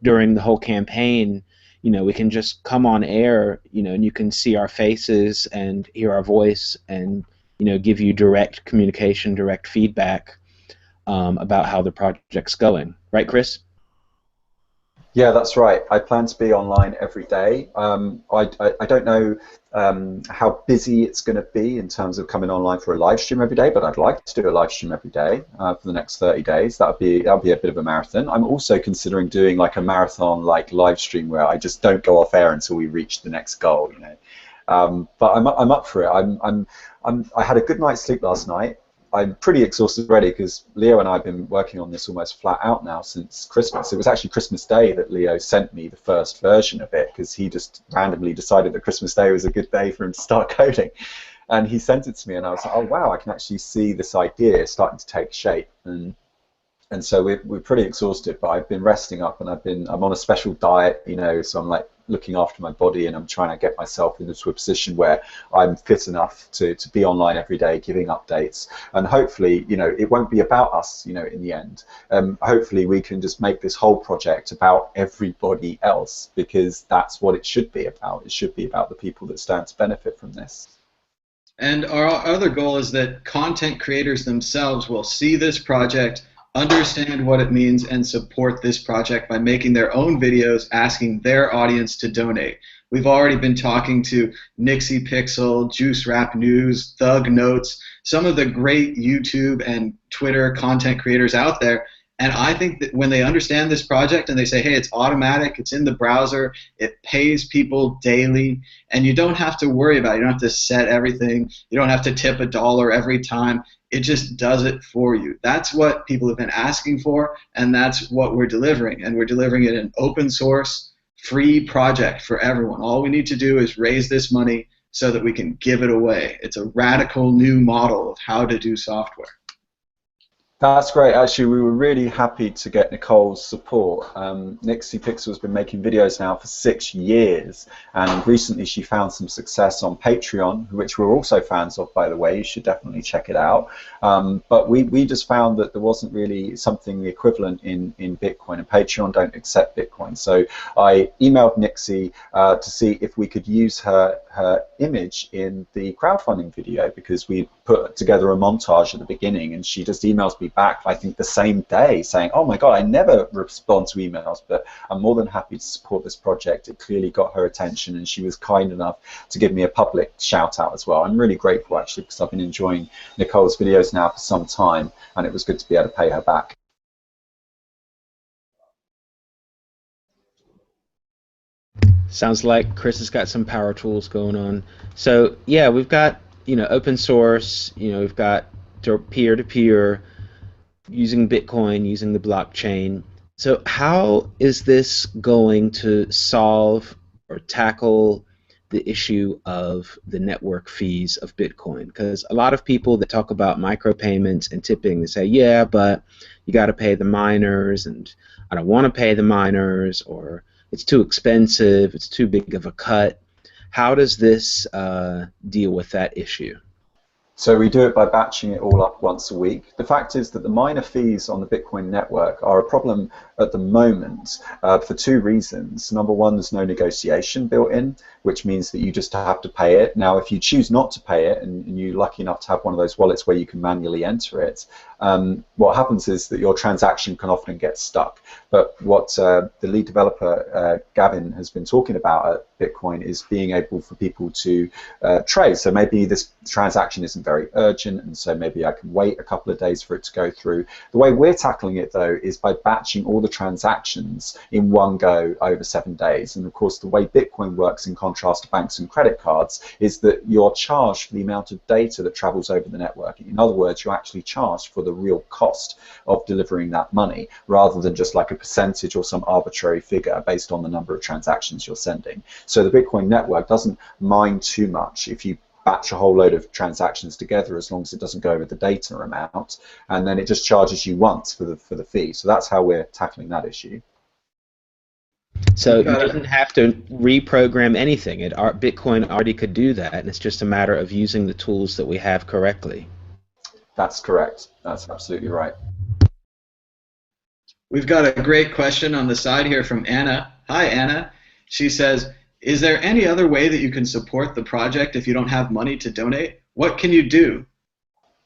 during the whole campaign, we can just come on air, and you can see our faces and hear our voice, and give you direct communication, direct feedback about how the project's going. Right, Chris? Yeah, that's right. I plan to be online every day. I don't know how busy it's going to be in terms of coming online for a live stream every day, but I'd like to do a live stream every day for the next 30 days. That'll be a bit of a marathon. I'm also considering doing like a marathon live stream where I just don't go off air until we reach the next goal. But I'm up for it. I had a good night's sleep last night. I'm pretty exhausted already because Leo and I have been working on this almost flat out now since Christmas. It was actually Christmas Day that Leo sent me the first version of it, because he just randomly decided that Christmas Day was a good day for him to start coding. And he sent it to me, and I was like, oh wow, I can actually see this idea starting to take shape. And so we're pretty exhausted, but I've been resting up, and I'm on a special diet, so I'm like looking after my body, and I'm trying to get myself into a position where I'm fit enough to be online every day giving updates. And hopefully, it won't be about us, in the end. Hopefully we can just make this whole project about everybody else, because that's what it should be about. It should be about the people that stand to benefit from this. And our other goal is that content creators themselves will see this project, understand what it means, and support this project by making their own videos asking their audience to donate. We've already been talking to Nixie Pixel, Juice Rap News, Thug Notes, some of the great YouTube and Twitter content creators out there. And I think that when they understand this project and they say, hey, it's automatic, it's in the browser, it pays people daily, and you don't have to worry about it. You don't have to set everything. You don't have to tip $1 every time. It just does it for you. That's what people have been asking for, and that's what we're delivering. And we're delivering it in an open source, free project for everyone. All we need to do is raise this money so that we can give it away. It's a radical new model of how to do software. That's great. Actually, we were really happy to get Nicole's support. Nixie Pixel's been making videos now for 6 years, and recently she found some success on Patreon, which we're also fans of, by the way. You should definitely check it out. But we just found that there wasn't really something the equivalent in Bitcoin, and Patreon don't accept Bitcoin. So I emailed Nixie to see if we could use her image in the crowdfunding video, because we put together a montage at the beginning, and she just emails me back, I think the same day, saying, oh my god, I never respond to emails, but I'm more than happy to support this project. It clearly got her attention, and she was kind enough to give me a public shout out as well. I'm really grateful, actually, because I've been enjoying Nicole's videos now for some time, and it was good to be able to pay her back. Sounds like Chris has got some power tools going on. So yeah, we've got, open source, we've got peer-to-peer, using Bitcoin, using the blockchain. So how is this going to solve or tackle the issue of the network fees of Bitcoin? Because a lot of people that talk about micropayments and tipping, they say, yeah, but you got to pay the miners, and I don't want to pay the miners, or it's too expensive, it's too big of a cut. How does this deal with that issue? So we do it by batching it all up once a week. The fact is that the miner fees on the Bitcoin network are a problem at the moment for two reasons. Number one, there's no negotiation built in, which means that you just have to pay it. Now, if you choose not to pay it, and you're lucky enough to have one of those wallets where you can manually enter it, what happens is that your transaction can often get stuck. But what the lead developer, Gavin, has been talking about at Bitcoin is being able for people to trade. So maybe this transaction isn't very urgent, and so maybe I can wait a couple of days for it to go through. The way we're tackling it, though, is by batching all the transactions in one go over 7 days. And of course, the way Bitcoin works, in contrast to banks and credit cards, is that you're charged for the amount of data that travels over the network. In other words, you're actually charged for the real cost of delivering that money, rather than just like a percentage or some arbitrary figure based on the number of transactions you're sending. So the Bitcoin network doesn't mind too much if you batch a whole load of transactions together, as long as it doesn't go over the data amount, and then it just charges you once for the fee. So that's how we're tackling that issue. So you didn't have to reprogram anything. Bitcoin already could do that, and it's just a matter of using the tools that we have correctly. That's correct. That's absolutely right. We've got a great question on the side here from Anna. Hi, Anna. She says, is there any other way that you can support the project if you don't have money to donate? What can you do?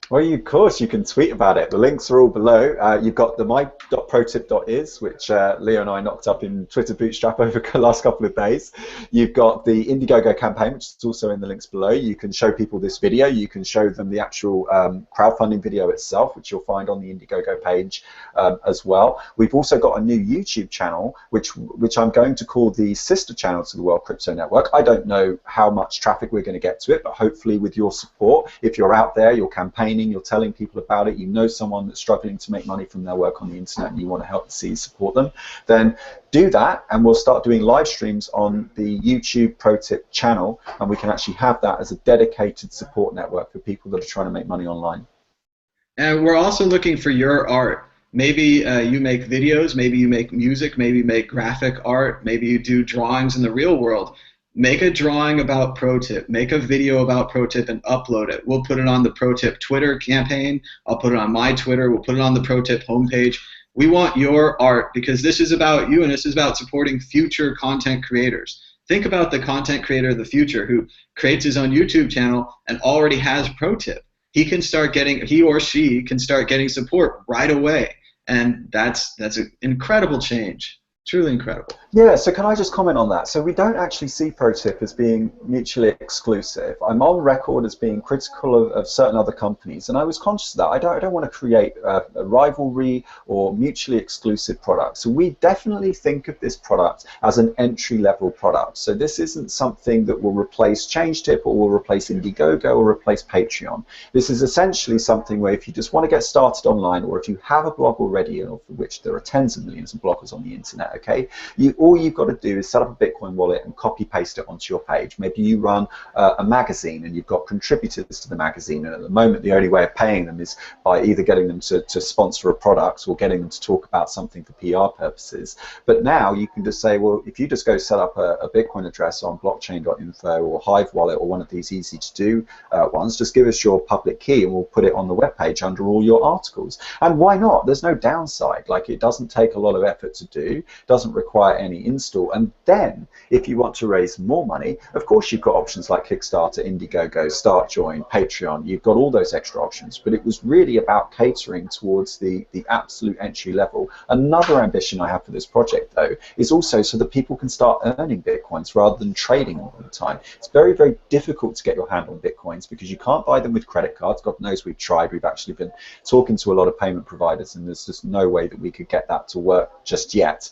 Well, of course, you can tweet about it. The links are all below. You've got the my.protip.is, which Leo and I knocked up in Twitter Bootstrap over the last couple of days. You've got the Indiegogo campaign, which is also in the links below. You can show people this video. You can show them the actual crowdfunding video itself, which you'll find on the Indiegogo page as well. We've also got a new YouTube channel, which I'm going to call the sister channel to the World Crypto Network. I don't know how much traffic we're going to get to it, but hopefully with your support, if you're out there, you're campaigning, you're telling people about it, you know someone that's struggling to make money from their work on the internet, and you want to help support them, then do that, and we'll start doing live streams on the YouTube ProTip channel, and we can actually have that as a dedicated support network for people that are trying to make money online. And we're also looking for your art. Maybe you make videos, maybe you make music, maybe you make graphic art, maybe you do drawings in the real world. Make a drawing about ProTip, make a video about ProTip and upload it. We'll put it on the ProTip Twitter campaign, I'll put it on my Twitter, we'll put it on the ProTip homepage. We want your art because this is about you, and this is about supporting future content creators. Think about the content creator of the future who creates his own YouTube channel and already has ProTip. He or she can start getting support right away, and that's an incredible change. Truly incredible. Yeah, so can I just comment on that? So we don't actually see ProTip as being mutually exclusive. I'm on record as being critical of certain other companies, and I was conscious of that. I don't want to create a rivalry or mutually exclusive product. So we definitely think of this product as an entry-level product. So this isn't something that will replace ChangeTip or will replace Indiegogo or replace Patreon. This is essentially something where if you just want to get started online, or if you have a blog already, of which there are tens of millions of bloggers on the internet, okay, all you've got to do is set up a Bitcoin wallet and copy paste it onto your page. Maybe you run a magazine and you've got contributors to the magazine, and at the moment the only way of paying them is by either getting them to sponsor a product or getting them to talk about something for PR purposes. But now you can just say, well, if you just go set up a Bitcoin address on blockchain.info or Hive Wallet or one of these easy to do ones, just give us your public key and we'll put it on the web page under all your articles. And why not? There's no downside. Like, it doesn't take a lot of effort to do, doesn't require any install. And then if you want to raise more money, of course you've got options like Kickstarter, Indiegogo, Start Join, Patreon. You've got all those extra options. But it was really about catering towards the absolute entry level. Another ambition I have for this project, though, is also so that people can start earning Bitcoins rather than trading all the time. It's very, very difficult to get your hand on Bitcoins because you can't buy them with credit cards. God knows we've tried. We've actually been talking to a lot of payment providers, and there's just no way that we could get that to work just yet.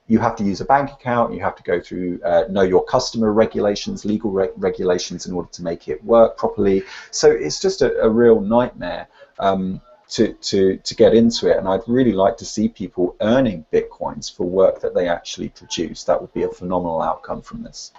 You have to use a bank account. You have to go through know your customer regulations, legal regulations in order to make it work properly. So it's just a real nightmare to get into it. And I'd really like to see people earning Bitcoins for work that they actually produce. That would be a phenomenal outcome from this.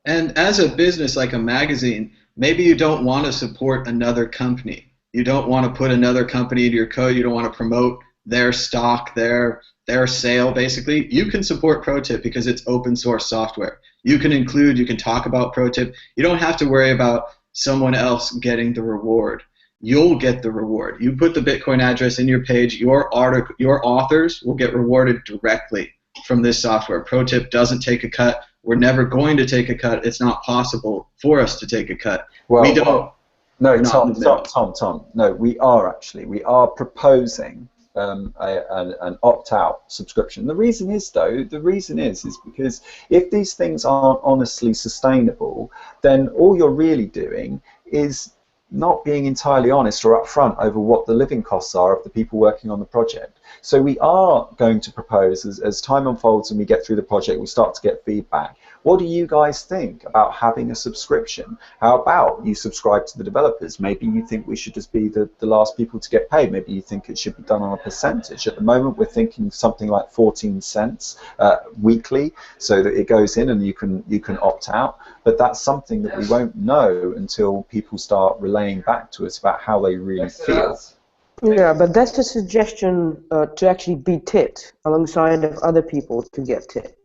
And as a business like a magazine, maybe you don't want to support another company. You don't want to put another company into your code. You don't want to promote their stock, their sale, basically. You can support ProTip because it's open source software. You can include, you can talk about ProTip. You don't have to worry about someone else getting the reward. You'll get the reward. You put the Bitcoin address in your page, your authors will get rewarded directly from this software. ProTip doesn't take a cut. We're never going to take a cut. It's not possible for us to take a cut. Well, we don't. No, Tom. No, we are proposing an opt-out subscription. The reason is because if these things aren't honestly sustainable, then all you're really doing is not being entirely honest or upfront over what the living costs are of the people working on the project. So we are going to propose, as time unfolds and we get through the project, we start to get feedback. What do you guys think about having a subscription? How about you subscribe to the developers? Maybe you think we should just be the last people to get paid. Maybe you think it should be done on a percentage. At the moment, we're thinking something like 14 cents weekly, so that it goes in and you can opt out. But that's something that we won't know until people start relaying back to us about how they really feel. Yeah, but that's a suggestion to actually be tipped alongside of other people to get tipped.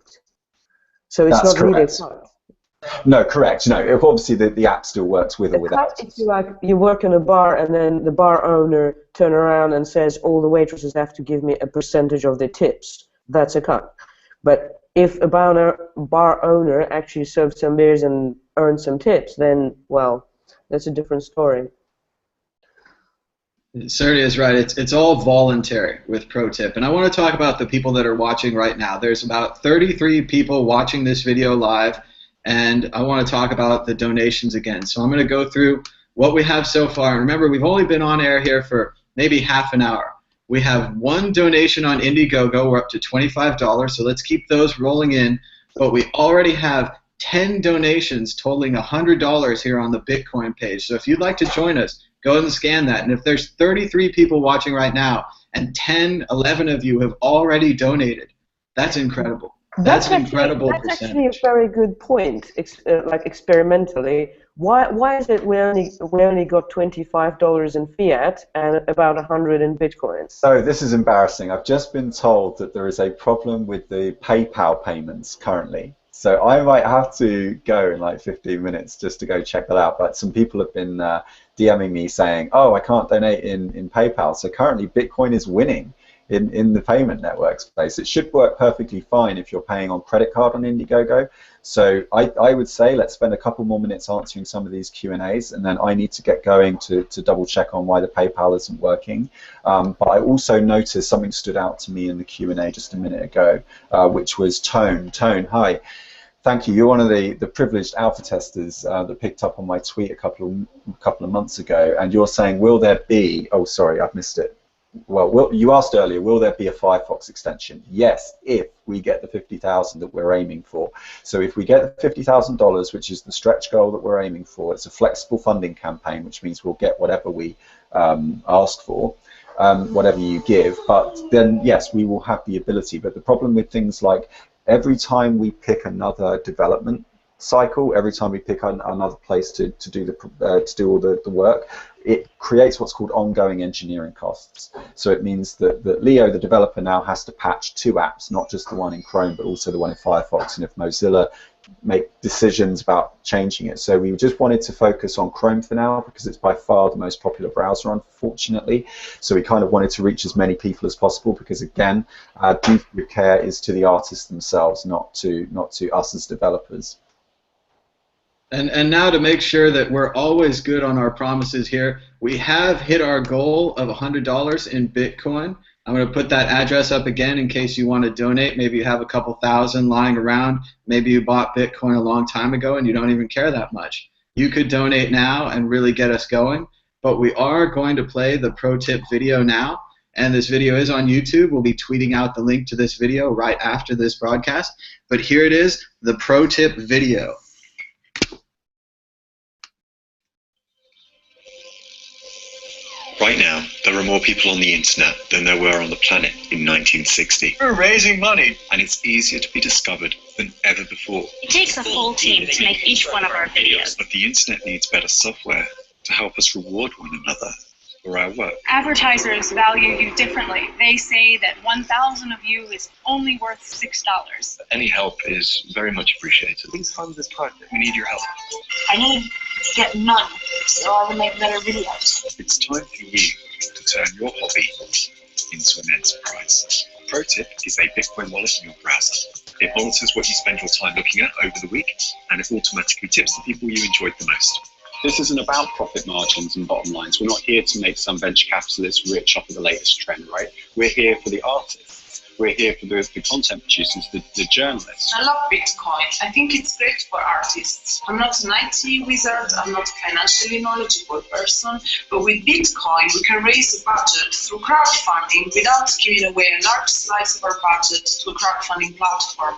So it's not really a cut. No, correct. No, obviously the app still works with or without. If you work in a bar and then the bar owner turn around and says all the waitresses have to give me a percentage of their tips, that's a cut. But if a bar owner actually serves some beers and earns some tips, then, well, that's a different story. Sergey is right. It's all voluntary with ProTip. And I want to talk about the people that are watching right now. There's about 33 people watching this video live, and I want to talk about the donations again. So I'm going to go through what we have so far. And remember, we've only been on air here for maybe half an hour. We have one donation on Indiegogo. We're up to $25, so let's keep those rolling in. But we already have 10 donations totaling $100 here on the Bitcoin page. So if you'd like to join us, go ahead and scan that. And if there's 33 people watching right now and 10, 11 of you have already donated, that's incredible. That's an incredible percentage. That's actually a very good point, like experimentally. Why is it we only got $25 in fiat and about 100 in Bitcoin? So this is embarrassing. I've just been told that there is a problem with the PayPal payments currently. So I might have to go in like 15 minutes just to go check that out. But some people have been DMing me saying, oh, I can't donate in PayPal. So currently Bitcoin is winning in the payment network space. It should work perfectly fine if you're paying on credit card on Indiegogo. So I would say let's spend a couple more minutes answering some of these Q&As, and then I need to get going to double check on why the PayPal isn't working. But I also noticed something stood out to me in the Q&A just a minute ago, which was Tone. Tone, hi. Thank you. You're one of the privileged alpha testers that picked up on my tweet a couple of months ago, and you're saying, will there be, oh sorry, I've missed it. Well, you asked earlier, will there be a Firefox extension? Yes, if we get the 50,000 that we're aiming for. So if we get the $50,000, which is the stretch goal that we're aiming for, it's a flexible funding campaign, which means we'll get whatever we ask for, whatever you give. But then, yes, we will have the ability. But the problem with things like every time we pick another development cycle, every time we pick another place to do all the work, it creates what's called ongoing engineering costs. So it means that Leo, the developer, now has to patch 2 apps, not just the one in Chrome, but also the one in Firefox. And if Mozilla make decisions about changing it. So we just wanted to focus on Chrome for now because it's by far the most popular browser, unfortunately. So we kind of wanted to reach as many people as possible because, again, our duty of care is to the artists themselves, not to us as developers. And now to make sure that we're always good on our promises here, we have hit our goal of $100 in Bitcoin. I'm going to put that address up again in case you want to donate. Maybe you have a couple thousand lying around. Maybe you bought Bitcoin a long time ago and you don't even care that much. You could donate now and really get us going. But we are going to play the pro tip video now. And this video is on YouTube. We'll be tweeting out the link to this video right after this broadcast. But here it is, the pro tip video. Right now, there are more people on the internet than there were on the planet in 1960. We're raising money. And it's easier to be discovered than ever before. It takes a full team to make each one of our videos. But the internet needs better software to help us reward one another for our work. Advertisers value you differently. They say that 1,000 of you is only worth $6. Any help is very much appreciated. Please fund this project. We need your help. I need to get none, so I will make better videos. It's time for you to turn your hobby into an enterprise. ProTip is a Bitcoin wallet in your browser. It monitors what you spend your time looking at over the week, and it automatically tips the people you enjoyed the most. This isn't about profit margins and bottom lines. We're not here to make some venture capitalists rich off of the latest trend, right? We're here for the artists. We're here for the content producers, the journalists. I love Bitcoin. I think it's great for artists. I'm not an IT wizard, I'm not a financially knowledgeable person, but with Bitcoin we can raise a budget through crowdfunding without giving away a large slice of our budget to a crowdfunding platform.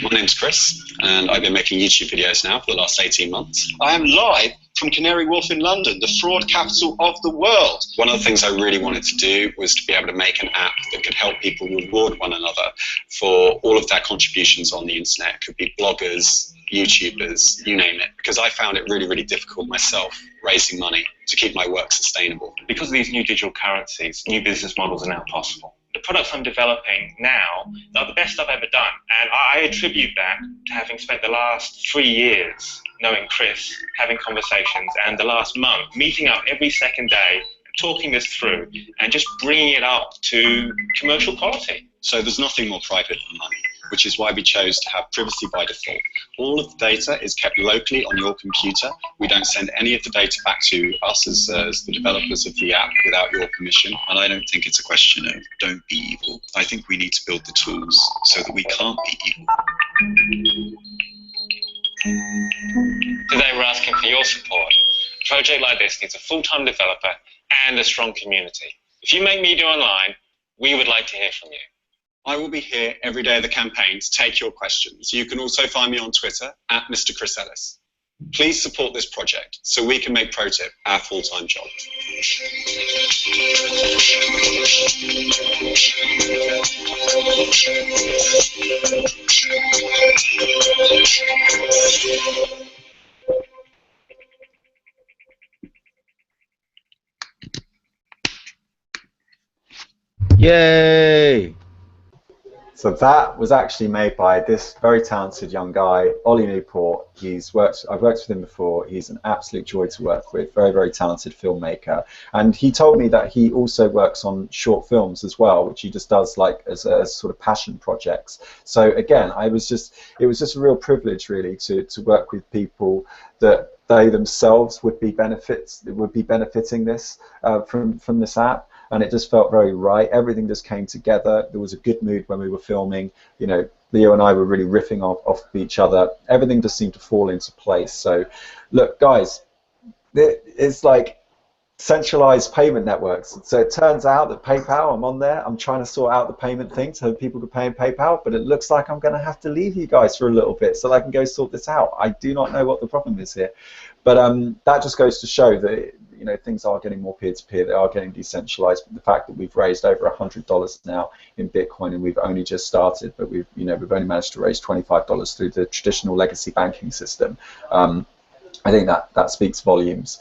My name's Chris, and I've been making YouTube videos now for the last 18 months. I am live from Canary Wharf in London, the fraud capital of the world. One of the things I really wanted to do was to be able to make an app that could help people reward one another for all of their contributions on the internet. It could be bloggers, YouTubers, you name it, because I found it really, really difficult myself raising money to keep my work sustainable. Because of these new digital currencies, new business models are now possible. The products I'm developing now are the best I've ever done, and I attribute that to having spent the last 3 years knowing Chris, having conversations, and the last month meeting up every second day, talking this through, and just bringing it up to commercial quality. So there's nothing more private than money, which is why we chose to have privacy by default. All of the data is kept locally on your computer. We don't send any of the data back to us as the developers of the app without your permission. And I don't think it's a question of don't be evil. I think we need to build the tools so that we can't be evil. Today we're asking for your support. A project like this needs a full-time developer and a strong community. If you make media online, we would like to hear from you. I will be here every day of the campaign to take your questions. You can also find me on Twitter at Mr. Chris Ellis. Please support this project so we can make ProTip our full-time job. Yay! So that was actually made by this very talented young guy, Ollie Newport. I've worked with him before. He's an absolute joy to work with, very, very talented filmmaker. And he told me that he also works on short films as well, which he just does like as sort of passion projects. So again, it was just a real privilege really to work with people that they themselves would be benefiting this from this app. And it just felt very right. Everything just came together. There was a good mood when we were filming. You know, Leo and I were really riffing off each other. Everything just seemed to fall into place. So, look, guys, it's like centralized payment networks. So it turns out that PayPal, I'm on there. I'm trying to sort out the payment thing so people can pay in PayPal. But it looks like I'm going to have to leave you guys for a little bit so that I can go sort this out. I do not know what the problem is here. But that just goes to show that you know, things are getting more peer-to-peer, they are getting decentralized, but the fact that we've raised over $100 now in Bitcoin, and we've only just started, but we've only managed to raise $25 through the traditional legacy banking system. I think that speaks volumes.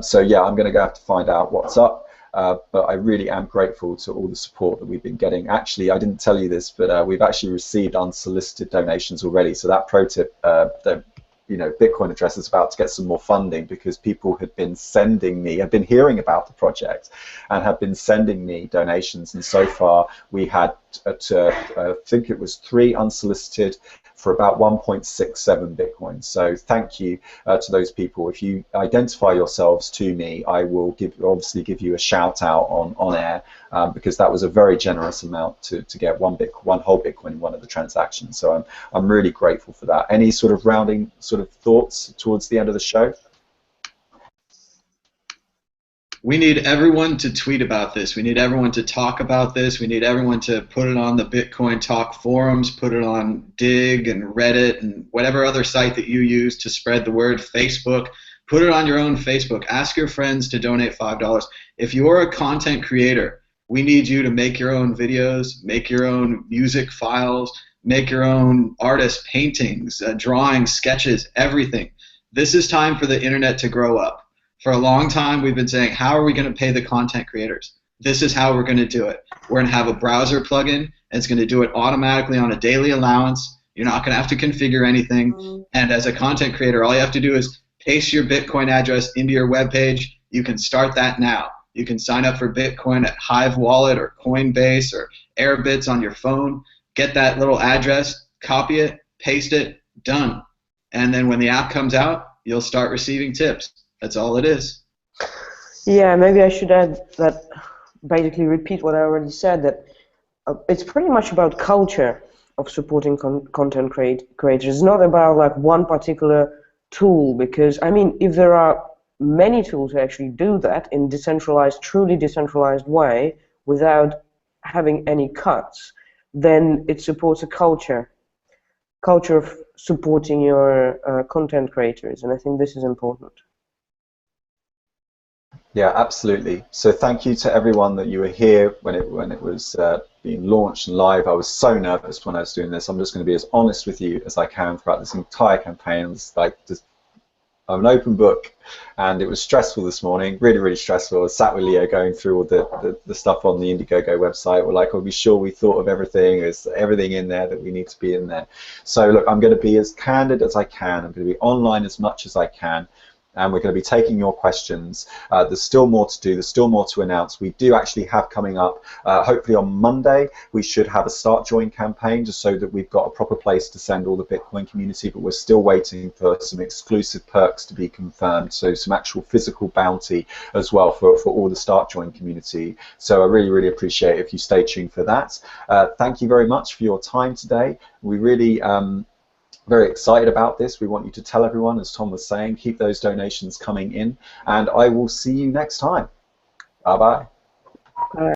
So yeah, I'm going to have to find out what's up. But I really am grateful to all the support that we've been getting. Actually, I didn't tell you this, but we've actually received unsolicited donations already. So that pro tip, the Bitcoin address is about to get some more funding, because people had been sending me, had been hearing about the project, and have been sending me donations. And so far, we had, I think it was 3 unsolicited for about 1.67 Bitcoin. So thank you to those people. If you identify yourselves to me, I will obviously give you a shout out on air, because that was a very generous amount to get one whole Bitcoin in one of the transactions. So I'm really grateful for that. Any sort of rounding sort of thoughts towards the end of the show? We need everyone to tweet about this. We need everyone to talk about this. We need everyone to put it on the Bitcoin Talk forums, put it on Dig and Reddit and whatever other site that you use to spread the word. Facebook, put it on your own Facebook. Ask your friends to donate $5. If you're a content creator, we need you to make your own videos, make your own music files, make your own artist paintings, drawings, sketches, everything. This is time for the internet to grow up. For a long time, we've been saying, how are we going to pay the content creators? This is how we're going to do it. We're going to have a browser plugin, and it's going to do it automatically on a daily allowance. You're not going to have to configure anything. And as a content creator, all you have to do is paste your Bitcoin address into your web page. You can start that now. You can sign up for Bitcoin at Hive Wallet or Coinbase or Airbits on your phone. Get that little address, copy it, paste it, done. And then when the app comes out, you'll start receiving tips. That's all it is. Yeah, maybe I should add that, basically repeat what I already said, that it's pretty much about culture of supporting content creators. It's not about like one particular tool, because I mean, if there are many tools that actually do that in decentralized, truly decentralized way without having any cuts, then it supports a culture of supporting your content creators, and I think this is important. Yeah, absolutely. So thank you to everyone that you were here when it was being launched and live. I was so nervous when I was doing this. I'm just going to be as honest with you as I can throughout this entire campaign. It's like I'm an open book, and it was stressful this morning, really, really stressful. I was sat with Leo going through all the stuff on the Indiegogo website. We're like, are we sure we thought of everything? Is everything in there that we need to be in there? So look, I'm going to be as candid as I can. I'm going to be online as much as I can. And we're going to be taking your questions. There's still more to do. There's still more to announce. We do actually have coming up, hopefully on Monday, we should have a Start Join campaign, just so that we've got a proper place to send all the Bitcoin community, but we're still waiting for some exclusive perks to be confirmed, so some actual physical bounty as well for all the Start Join community. So I really, really appreciate it if you stay tuned for that. Thank you very much for your time today. We really... very excited about this. We want you to tell everyone, as Tom was saying, keep those donations coming in, and I will see you next time. Bye-bye.